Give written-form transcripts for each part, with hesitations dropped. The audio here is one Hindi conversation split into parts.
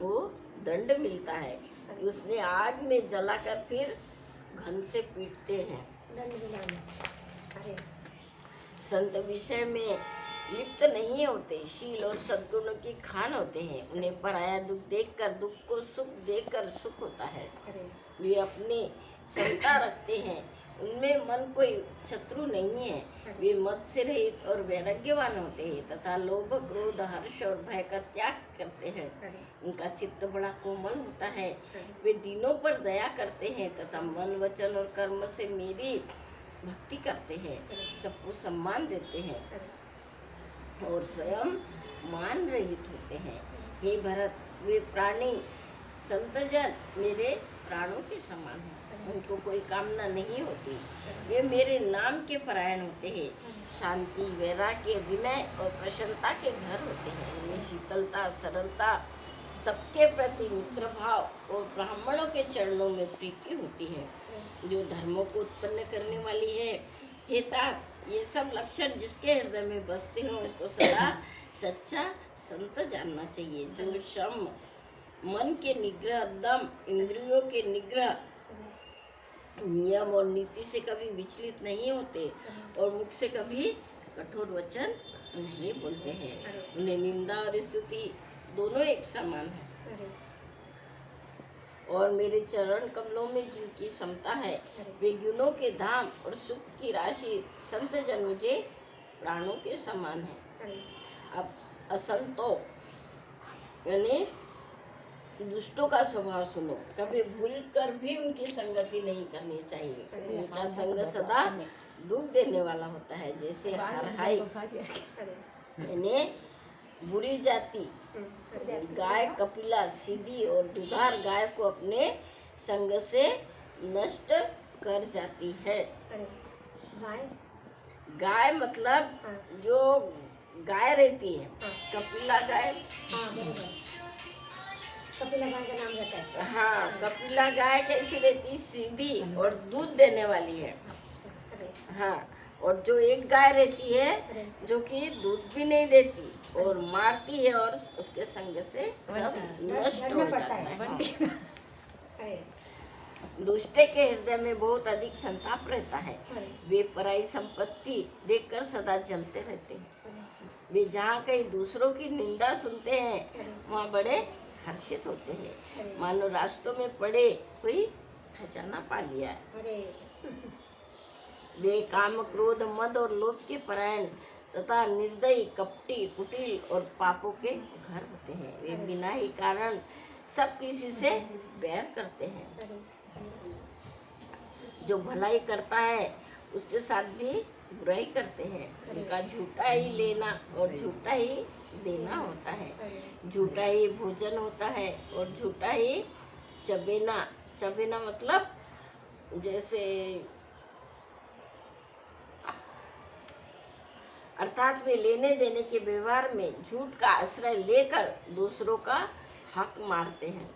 वो दंड मिलता है कि उसने आग में जलाकर फिर घन से पीटते हैं। दंड मिलाना। अरे संत विषय में लिप्त नहीं होते, शील और सद्गुणों की खान होते हैं। उन्हें पराया दुख देखकर दुख को सुख देखकर सुख होता है। अरे वे अपने समता रखते हैं, उनमें मन कोई शत्रु नहीं है। वे मद से रहित और वैराग्यवान होते हैं तथा लोभ क्रोध हर्ष और भय का त्याग करते हैं। अरे उनका चित्त बड़ा कोमल होता है। अरे वे दीनों पर दया करते हैं तथा मन वचन और कर्म से मेरी भक्ति करते हैं। सबको सम्मान देते हैं अरे और स्वयं मान रहित होते हैं। हे भरत, वे प्राणी संतजन मेरे प्राणों के समान हैं। उनको कोई कामना नहीं होती। वे मेरे नाम के परायण होते हैं। शांति वैराग्य विनय और प्रसन्नता के घर होते हैं। उनमें शीतलता सरलता सबके प्रति मित्र भाव और ब्राह्मणों के चरणों में प्रीति होती है जो धर्मों को उत्पन्न करने वाली है। हे तात, ये सब लक्षण जिसके हृदय में बसते हों उसको सदा सच्चा संत जानना चाहिए। जो शम मन के निग्रह, दम, इंद्रियों के निग्रह, नियम और नीति से कभी विचलित नहीं होते और मुख से कभी कठोर वचन नहीं बोलते हैं। उन्हें निंदा और स्तुति दोनों एक समान है। अरे और मेरे चरण कमलों में जिनकी समता है वे गुणों के धाम और सुख की राशि संत जन मुझे प्राणों के समान है। अरे अब असंतों यानी दुष्टों का स्वभाव सुनो, कभी भूल कर भी उनकी संगति नहीं करनी चाहिए। उनका संग सदा दुख देने वाला होता है। जैसे हरहाई यानी बुरी जाति गाय कपिला सीधी और दुधार गाय को अपने संग से नष्ट कर जाती है। अरे गाय गाय मतलब जो गाय रहती है, कपिला गाय। हाँ बराबर, कपिला गाय का नाम रहता है। हाँ, कपिला गाय कैसी रहती, सीधी और दूध देने वाली है। अरे हाँ, और जो एक गाय रहती है जो कि दूध भी नहीं देती और मारती है और उसके संग से सब नष्ट हो जाता है। अरे दुष्टे के हृदय में बहुत अधिक संताप रहता है। वे पराई संपत्ति देखकर सदा जलते रहते हैं। वे जहाँ कहीं दूसरों की निंदा सुनते हैं वहाँ बड़े हर्षित होते हैं, मानो रास्तों में पड़े कोई खजाना पा लिया है। अरे वे काम क्रोध मद और लोभ के परायण तथा निर्दयी कपटी कुटिल और पापों के घर होते हैं। वे बिना ही कारण सब किसी से बैर करते हैं। जो भलाई करता है उसके साथ भी बुराई करते हैं। उनका झूठा ही लेना और झूठा ही देना होता है। झूठा ही भोजन होता है और झूठा ही चबेना। चबेना मतलब जैसे अर्थात वे लेने देने के व्यवहार में झूठ का आश्रय लेकर दूसरों का हक मारते हैं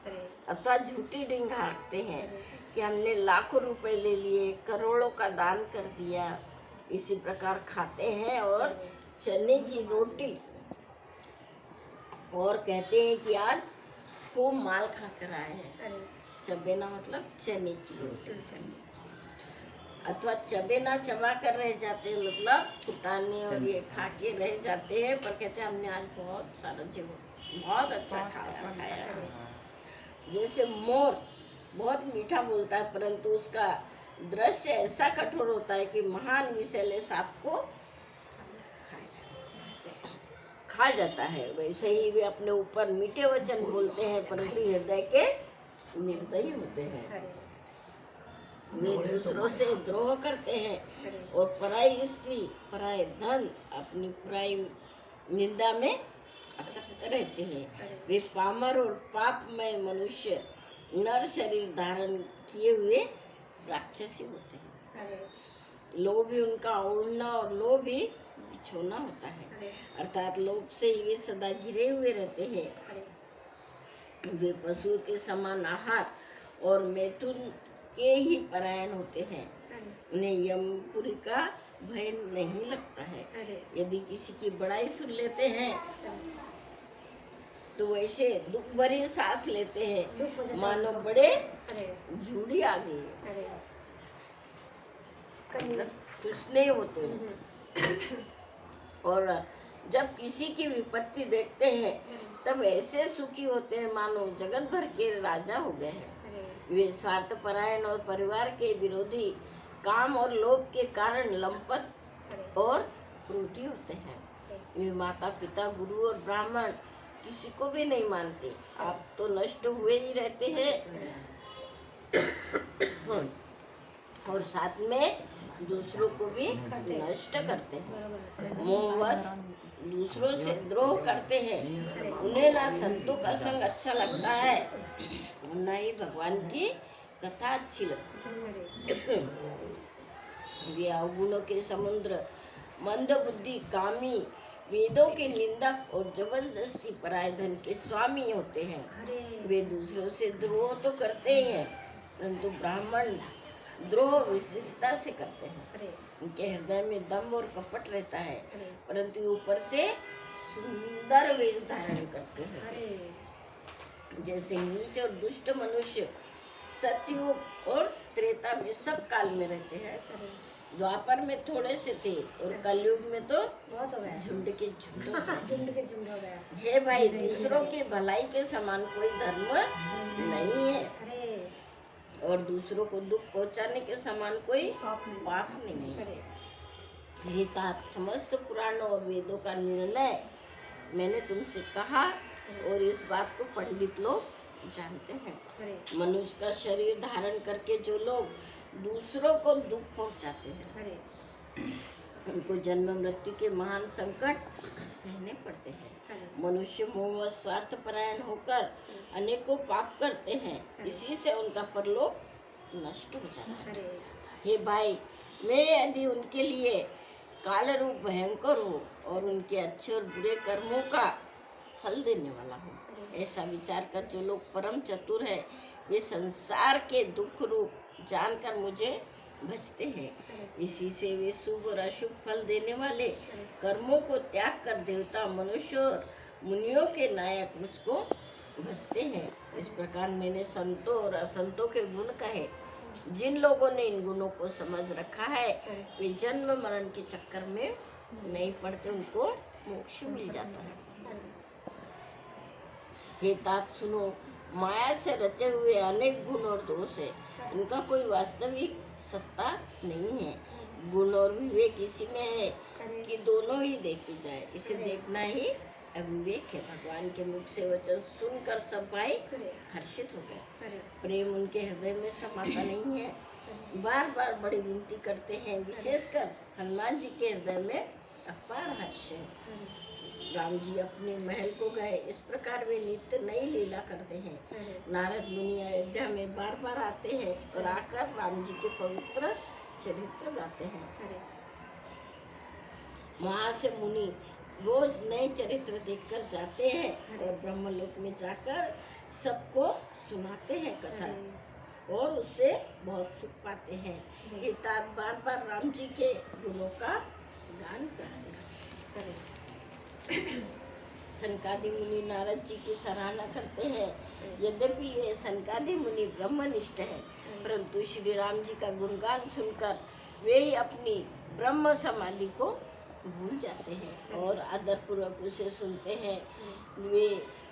अथवा झूठी डींग हाँकते हैं कि हमने लाखों रुपए ले लिए, करोड़ों का दान कर दिया। इसी प्रकार खाते हैं और चने की रोटी और कहते हैं कि आज खूब माल खा कर आए हैं। चबेना मतलब चने की रोटी, अथवा चबेना चबा कर रह जाते हैं मतलब फुटाने और ये खा के रह जाते हैं, पर कहते हैं हमने आज बहुत सारा बहुत अच्छा खाया। जैसे मोर बहुत मीठा बोलता है परंतु उसका दृश्य ऐसा कठोर होता है कि महान विषैले सांप को खा जाता है। वैसे ही वे अपने ऊपर मीठे वचन बोलते हैं परंतु हृदय के निर्दयी होते हैं। वे दूसरों से द्रोह करते हैं और पराई स्त्री पराई धन अपनी पराई निंदा में आसक्त रहते हैं। वे पामर और पापमय मनुष्य नर शरीर धारण किए हुए राक्षसी होते हैं। लोभ ही उनका ओढ़ना और लोभ ही बिछोना होता है, अर्थात लोभ से ही वे सदा घिरे हुए रहते हैं। वे पशु के समान आहार और मैथुन के ही परायण होते हैं। उन्हें यमपुरी का भय नहीं लगता है। यदि किसी की बड़ाई सुन लेते हैं तो वैसे दुख भरी सांस लेते हैं, दुख हो जाता है मानो उनको। बड़े अरे झूठी आ गई है, अरे कहीं मतलब खुश नहीं होते हो। हम्म, और जब किसी की विपत्ति देखते हैं तब ऐसे सुखी होते हैं मानो जगत भर के राजा हो गए हैं। अरे वे स्वार्थपरायण और परिवार के विरोधी, काम और लोभ के कारण लंपट अरे और क्रोधी होते हैं। वे माता पिता गुरु और ब्राह्मण किसी को भी नहीं मानते, आप तो नष्ट हुए ही रहते हैं और साथ में दूसरों को भी नष्ट करते हैं। बरोबर होतं. मोहवश दूसरों से द्रोह करते हैं, उन्हें ना संतों का संग अच्छा लगता है न ही भगवान की कथा अच्छी लगती अरे है। वे अवगुणों के समुद्र, मंद बुद्धि, कामी, वेदों के निंदक और जबरदस्ती पराय धन के स्वामी होते हैं। अरे वे दूसरों से द्रोह तो करते ही हैं, परंतु ब्राह्मण द्रोह विशेषता से करते हैं। अरे उनके हृदय में दम्भ और कपट रहता है, अरे परंतु ऊपर से सुंदर वेश धारण करते हैं। अरे जैसे नीच और दुष्ट मनुष्य सतयुग और त्रेता में सब काल में रहते हैं। अरे द्वापर में थोड़े से थे और कलयुग में तो बहुत हो गया. झुंड के झुंड हो गए। झुंड के झुंड हो गया. हे भाई, दूसरों की भलाई के समान कोई धर्म नहीं है अरे और दूसरों को दुख पहुंचाने के समान कोई पाप नहीं. पाप नहीं है। अरे हे तात, समस्त पुराणों और वेदों का निर्णय मैंने तुमसे कहा और इस बात को पंडित लोग जानते हैं। अरे मनुष्य का शरीर धारण करके जो लोग दूसरों को दुख पहुंचाते हैं, अरे उनको जन्म मृत्यु के महान संकट सहने पड़ते हैं। अरे मनुष्य मोह व स्वार्थ परायण होकर अनेकों पाप करते हैं, इसी से उनका परलोक नष्ट हो जाता है। अरे हे भाई, मैं यदि उनके लिए काल रूप भयंकर हूँ और उनके अच्छे और बुरे कर्मों का फल देने वाला हूँ, ऐसा विचार कर जो लोग परम चतुर है वे संसार के दुख रूप जानकर मुझे भजते हैं। इसी से वे शुभ और अशुभ फल देने वाले कर्मों को त्याग कर देवता, मनुष्य और मुनियों के नायक मुझको भजते हैं। इस प्रकार मैंने संतों और असंतों के गुण कहे। जिन लोगों ने इन गुणों को समझ रखा है वे जन्म मरण के चक्कर में नहीं पड़ते, उनको मोक्ष मिल जाता है। हे तात सुनो, माया से रचे हुए अनेक गुण और दोष है, इनका कोई वास्तविक सत्ता नहीं है। गुण और विवेक इसी में है कि दोनों ही देखी जाए, इसे देखना ही अविवेक है। भगवान के मुख से वचन सुनकर सब भाई हर्षित हो गए। अरे प्रेम उनके हृदय में समाता नहीं है, बार बार बड़ी विनती करते हैं। विशेषकर हनुमान जी के हृदय में अपार हर्ष है। राम जी अपने महल को गए, इस प्रकार वे नित्य नई लीला करते हैं। नारद मुनि अयोध्या में बार बार आते हैं और आकर राम जी के पवित्र चरित्र गाते हैं। अरे वहाँ से मुनि रोज नए चरित्र देखकर जाते हैं और ब्रह्मलोक में जाकर सबको सुनाते हैं कथा और उससे बहुत सुख पाते हैं। ये तात बार बार राम जी के गुणों का गान करते हैं। सनकादि मुनि नारद जी की सराहना करते हैं। यद्यपि ये सनकादि मुनि ब्रह्मनिष्ठ है, परंतु श्री राम जी का गुणगान सुनकर वे ही अपनी ब्रह्म समाधि को भूल जाते हैं और आदरपूर्वक उसे सुनते हैं। वे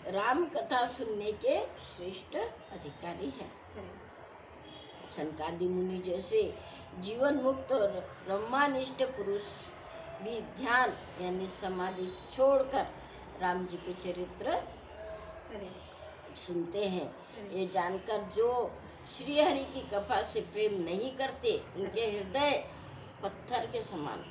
राम कथा सुनने के श्रेष्ठ अधिकारी हैं। सनकादि मुनि जैसे जीवन मुक्त और ब्रह्मानिष्ठ पुरुष भी ध्यान यानी समाधि छोड़कर राम जी के चरित्र सुनते हैं। ये जानकर जो श्री हरि की कथा से प्रेम नहीं करते, उनके हृदय पत्थर के समान।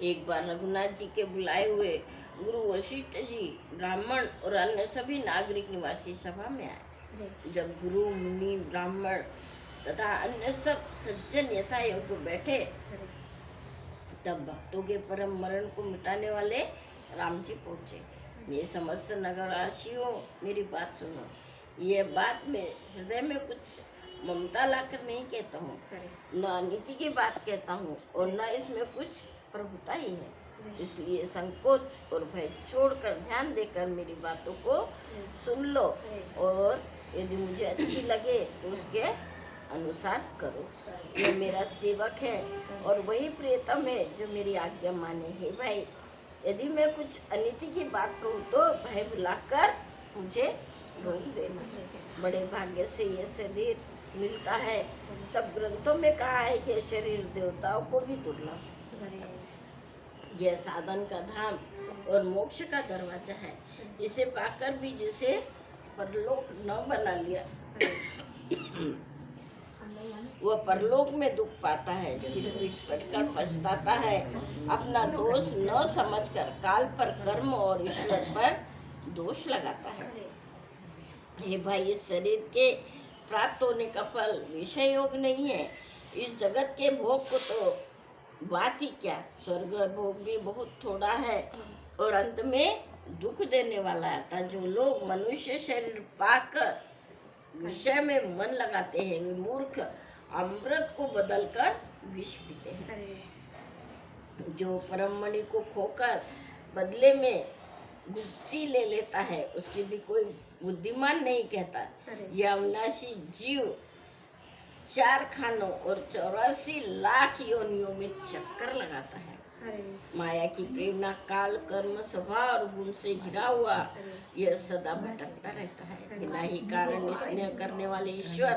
एक बार रघुनाथ जी के बुलाए हुए गुरु वशिष्ठ जी ब्राह्मण और अन्य सभी नागरिक निवासी सभा में आए। जब गुरु मुनि ब्राह्मण तथा अन्य सब सज्जन यथा योग्य बैठे, तब भक्तों के परम मरण को मिटाने वाले राम जी पहुँचे। ये समस्त नगरवासियों, मेरी बात सुनो। ये बात मैं हृदय में कुछ ममता लाकर नहीं कहता हूँ, न नीति की बात कहता हूँ और न इसमें कुछ प्रभुता ही है। इसलिए संकोच और भय छोड़कर ध्यान देकर मेरी बातों को सुन लो और यदि मुझे अच्छी लगे तो उसके अनुसार करो। ये मेरा सेवक है और वही प्रियतम है जो मेरी आज्ञा माने। हे भाई, यदि मैं कुछ अनिति की बात कहूँ तो भय बुलाकर मुझे रोक देना। बड़े भाग्य से ये शरीर मिलता है। तब ग्रंथों में कहा है कि ये शरीर देवताओं को भी दुर्लभ। यह साधन का धाम और मोक्ष का दरवाजा है। इसे पाकर भी जिसे परलोक न बना लिया वह परलोक में दुख पाता है, सिर पीठ पटकर पछताता है, अपना दोष न समझकर काल पर कर्म और ईश्वर पर दोष लगाता है। हे भाई, इस शरीर के प्राप्त होने का फल विषय योग नहीं है। इस जगत के भोग को तो बात ही क्या, स्वर्ग भोग भी बहुत थोड़ा है और अंत में दुख देने वाला है। जो लोग मनुष्य शरीर पाकर विषय में मन लगाते हैं वे मूर्ख अमृत को बदलकर विष पीते हैं। जो परमणि को खोकर बदले में गुप्ती ले लेता है उसकी भी कोई बुद्धिमान नहीं कहता। यह अविनाशी जीव 4 खानों और 84 लाख योनियों में चक्कर लगाता है। माया की प्रेरणा काल कर्म स्वभाव और गुण से घिरा हुआ यह सदा भटकता रहता है। बिना ही कारण स्नेह करने वाले ईश्वर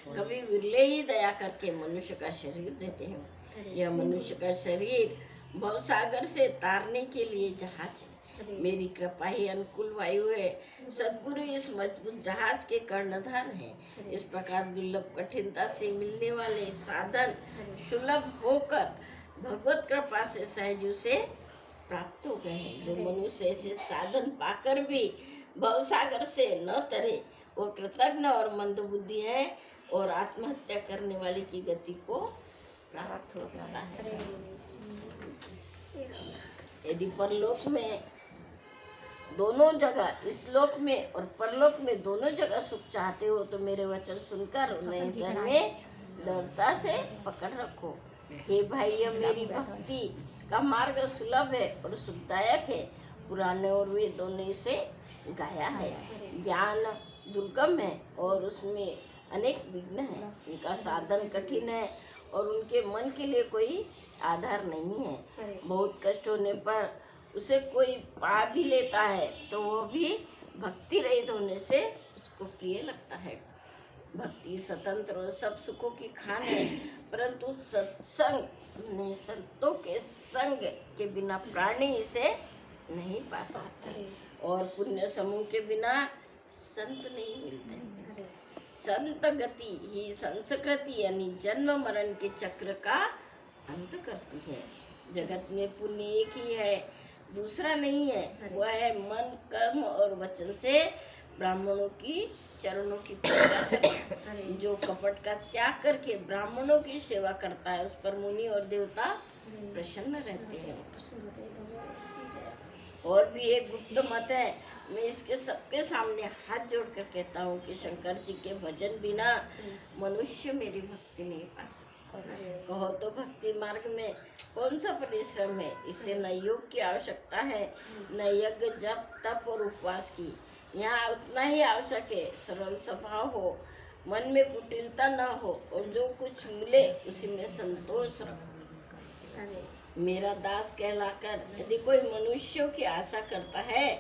कभी विरले ही दया करके मनुष्य का शरीर देते हैं। यह मनुष्य का शरीर भवसागर से तारने के लिए जहाज है। मेरी कृपा ही अनुकूल वायु है। सद्गुरु इस मजबूत जहाज के कर्णधार हैं। इस प्रकार दुर्लभ कठिनता से मिलने वाले साधन सुलभ होकर भगवत कृपा से सहज से प्राप्त हो गए हैं। जो मनुष्य ऐसे साधन पाकर भी भवसागर से न तरे वो कृतज्ञ और मंदबुद्धि है और आत्महत्या करने वाले की गति को प्राप्त होता है। यदि परलोक में दोनों जगह, इस लोक में और परलोक में दोनों जगह सुख चाहते हो तो मेरे वचन सुनकर उन्हें घर में दृढ़ता से पकड़ रखो। हे भाई, यह मेरी भक्ति का मार्ग सुलभ है और सुखदायक है। पुराने और वेदों ने इसे गाया है। ज्ञान दुर्गम है और उसमें अनेक विघ्न हैं। उनका साधन कठिन है और उनके मन के लिए कोई आधार नहीं है। बहुत कष्ट होने पर उसे कोई पा भी लेता है तो वो भी भक्ति रहित होने से उसको प्रिय लगता है। भक्ति स्वतंत्र और सब सुखों की खान है, परंतु सत्संग ने संतों के संग के बिना प्राणी इसे नहीं पा सकते और पुण्य समूह के बिना संत नहीं मिलते। संत गति ही संस्कृति यानी जन्म मरण के चक्र का अंत करती है। जगत में पुण्य एक ही है, दूसरा नहीं है। वह है मन कर्म और वचन से ब्राह्मणों की चरणों की पूजा करें। जो कपट का त्याग करके ब्राह्मणों की सेवा करता है उस पर मुनि और देवता प्रसन्न रहते हैं। और भी एक गुप्त मत है, मैं इसके सबके सामने हाथ जोड़कर कहता हूँ कि शंकर जी के भजन बिना मनुष्य मेरी भक्ति नहीं पा सकता। कहो तो भक्ति मार्ग में कौन सा परिश्रम है। इससे न योग की आवश्यकता है न यज्ञ जप तप और उपवास की। यहाँ उतना ही आवश्यक है सरल स्वभाव हो, मन में कुटिलता न हो और जो कुछ मिले उसी में संतोष रखो। मेरा दास कहलाकर यदि कोई मनुष्यों की आशा करता है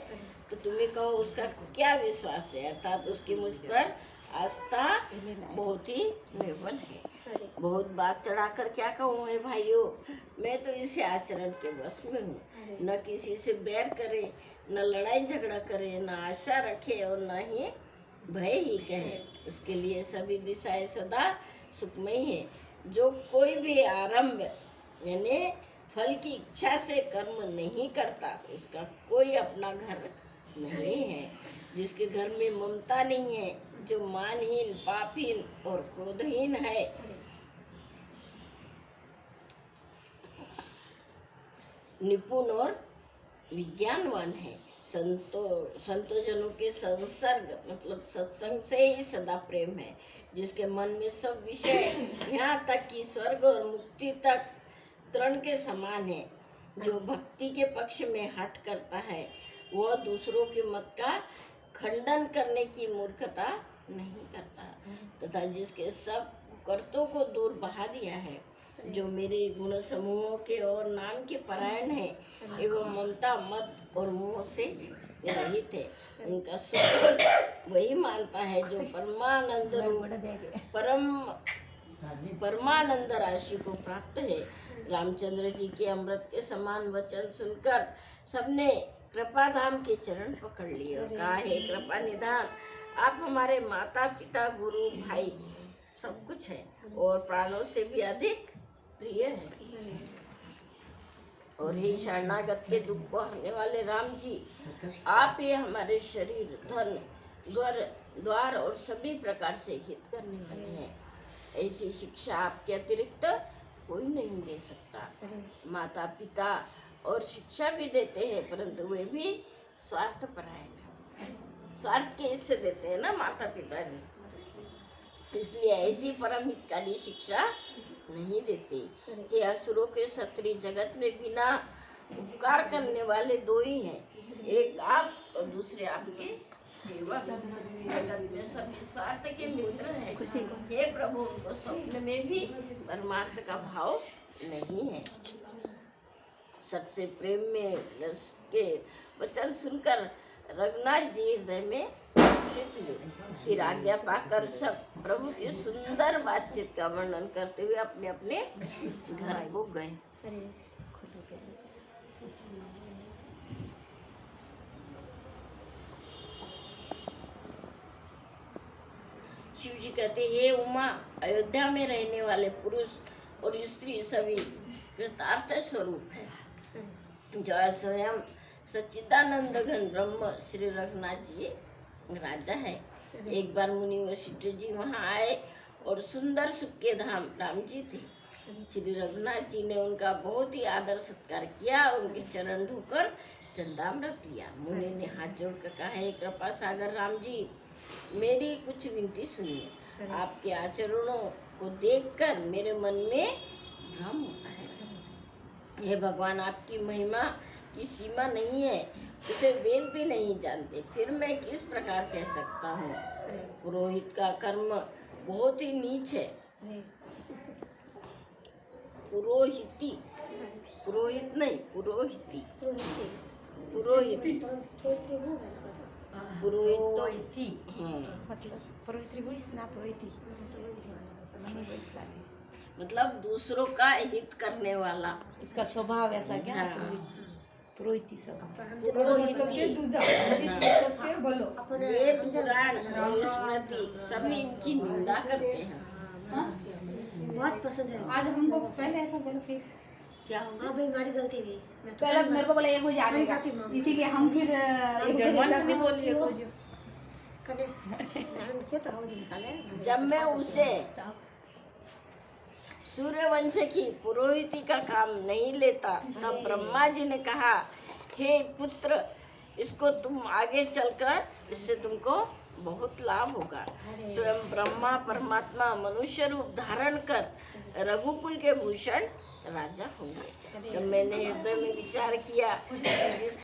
तो तुम्हें कहो उसका क्या विश्वास है, अर्थात उसकी मुझ पर आस्था बहुत ही निर्बल है। बहुत बात चढ़ाकर क्या कहूँ है भाइयों, मैं तो इसे आचरण के वश में हूँ। न किसी से बैर करे, न लड़ाई झगड़ा करे, न आशा रखे और न ही भय ही कहे। उसके लिए सभी दिशाएं सदा सुखमय है। जो कोई भी आरंभ यानी फल की इच्छा से कर्म नहीं करता उसका कोई अपना घर नहीं है। जिसके घर में ममता नहीं है, जो मानहीन पापहीन और क्रोधहीन है, निपुण और विज्ञानवान है, संतोजनों के संसर्ग मतलब सत्संग से ही सदा प्रेम है, जिसके मन में सब विषय यहाँ तक कि स्वर्ग और मुक्ति तक तृण के समान है, जो भक्ति के पक्ष में हट करता है वह दूसरों के मत का खंडन करने की मूर्खता नहीं करता, तथा जिसके सब कुकर्तों को दूर बहा दिया है, जो मेरे गुण समूहों के और नाम के परायण है एवं ममता मत और मोह से रहित है, उनका सुख वही मानता है जो परमानंद रूप परमानंद राशि को प्राप्त है। रामचंद्र जी के अमृत के समान वचन सुनकर सबने कृपा धाम के चरण पकड़ लिए और कहा, हे कृपा निधान, आप हमारे माता पिता गुरु भाई सब कुछ है और प्राणों से भी अधिक प्रिय है। और हे शरणागत के दुख को हरने वाले राम जी, आप ये हमारे शरीर धन द्वार और सभी प्रकार से हित करने वाले हैं। ऐसी शिक्षा आपके अतिरिक्त कोई नहीं दे सकता। माता पिता और शिक्षा भी देते हैं, परंतु वे भी स्वार्थ परायण हैं। स्वार्थ के हिस्से देते हैं ना माता पिता भी, इसलिए ऐसी परम हितकारी शिक्षा नहीं देते। ये असुरों के क्षत्रिय जगत में बिना उपकार करने वाले दो ही हैं, एक आप और दूसरे आपके सेवक। जगत में सभी स्वार्थ के मित्र हैं। हे प्रभु, उनको स्वप्न में भी परमार्थ का भाव नहीं है। सबसे प्रेम में रस के वचन सुनकर रघुनाथ जी हृदय में हर्षित हुए। फिर आज्ञा पाकर सब प्रभु की सुंदर बातचीत का वर्णन करते हुए अपने अपने घर को गए। शिव जी कहते, हे उमा, अयोध्या में रहने वाले पुरुष और स्त्री सभी कृतार्थ स्वरूप है। जो स्वयं सच्चिदानंद घन ब्रह्म श्री रघुनाथ जी राजा है। एक बार मुनि वशिष्ठ जी वहाँ आए और सुंदर सुख के धाम राम जी थे। श्री रघुनाथ जी ने उनका बहुत ही आदर सत्कार किया, उनके चरण धोकर चंदामृत लिया। मुनि ने हाथ जोड़कर कहा, हे कृपा सागर राम जी, मेरी कुछ विनती सुनिए। आपके आचरणों को देखकर मेरे मन में भ्रम होता है। हे भगवान, आपकी महिमा की सीमा नहीं है, उसे वेद भी नहीं जानते, फिर मैं किस प्रकार कह सकता हूँ। पुरोहित का कर्म बहुत ही नीच है। पुरोहित नहीं, पुरोहित मतलब दूसरों का हित करने वाला, इसका स्वभाव ऐसा क्या? हाँ। पुरोहिती स्वभाव। वेद पुराण और स्मृति सभी इनकी निंदा करते हैं। बहुत पसंद है। आज हमको पहले ऐसा बोलो, फिर क्या होगा? हाँ भाई, हमारी गलती हुई। मैं तो पहले मेरे को बोला एक बजे आएगा, इसीलिए हम फिर जब मैं उसे सूर्यवंश की पुरोहिती का काम नहीं लेता, तब ब्रह्मा जी ने कहा, हे पुत्र, इसको तुम आगे चलकर इससे तुमको बहुत लाभ होगा। स्वयं ब्रह्मा परमात्मा मनुष्य रूप धारण कर रघुकुल के भूषण राजा होंगे। जब मैंने हृदय में विचार किया, जिस